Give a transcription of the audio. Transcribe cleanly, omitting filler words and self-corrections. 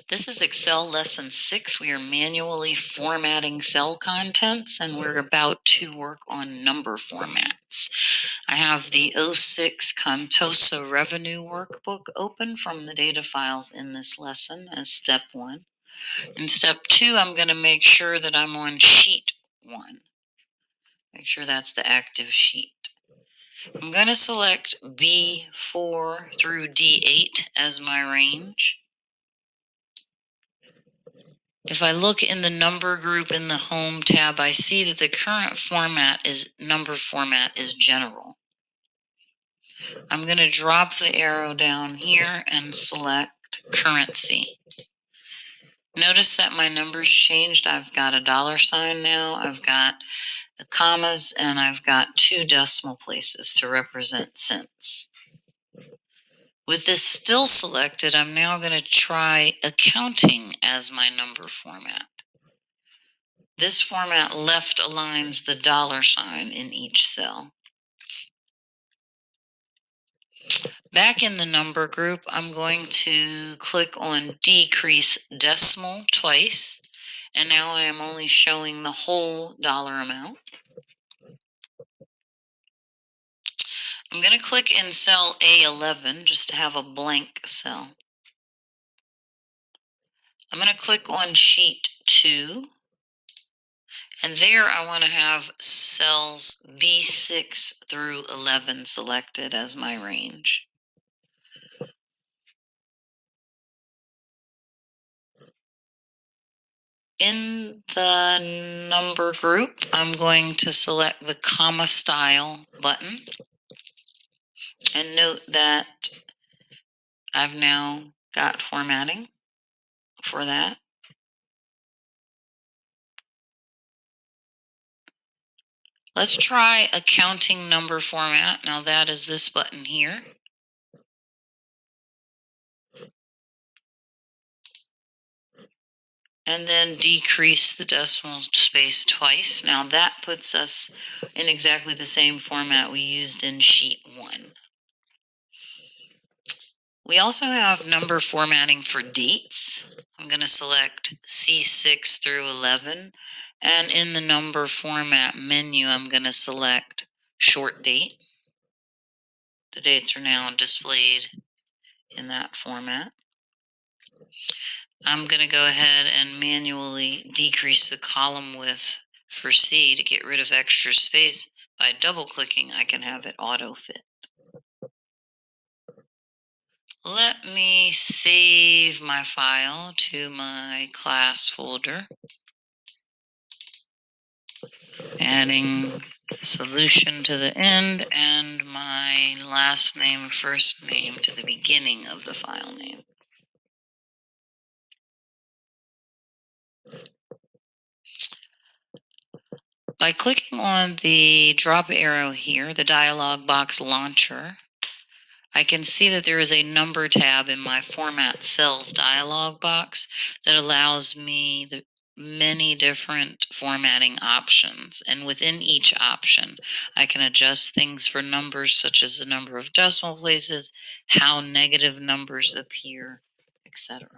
This is Excel Lesson 6. We are manually formatting cell contents, and we're about to work on number formats. I have the '06 Contoso Revenue Workbook open from the data files in this lesson as step 1. In step 2, I'm going to make sure that I'm on sheet 1. Make sure that's the active sheet. I'm going to select B4 through D8 as my range. If I look in the number group in the Home tab, I see that the current number format is general. I'm going to drop the arrow down here and select currency. Notice that my numbers changed. I've got a $sign now, I've got the commas, and I've got 2 decimal places to represent cents. With this still selected, I'm now going to try accounting as my number format. This format left aligns the $sign in each cell. Back in the number group, I'm going to click on decrease decimal twice, and now I am only showing the whole dollar amount. I'm going to click in cell A11 just to have a blank cell. I'm going to click on sheet 2. And there I want to have cells B6 through 11 selected as my range. In the number group, I'm going to select the comma style button. And note that I've now got formatting for that. Let's try accounting number format. Now that is this button here. And then decrease the decimal space twice. Now that puts us in exactly the same format we used in sheet 1. We also have number formatting for dates. I'm going to select C6 through 11. And in the number format menu, I'm going to select short date. The dates are now displayed in that format. I'm going to go ahead and manually decrease the column width for C to get rid of extra space. By double-clicking, I can have it auto-fit. Let me save my file to my class folder. Adding solution to the end and my last name, first name to the beginning of the file name. By clicking on the drop arrow here, the dialog box launcher, I can see that there is a number tab in my Format Cells dialog box that allows me the many different formatting options. And within each option, I can adjust things for numbers such as the number of decimal places, how negative numbers appear, etc.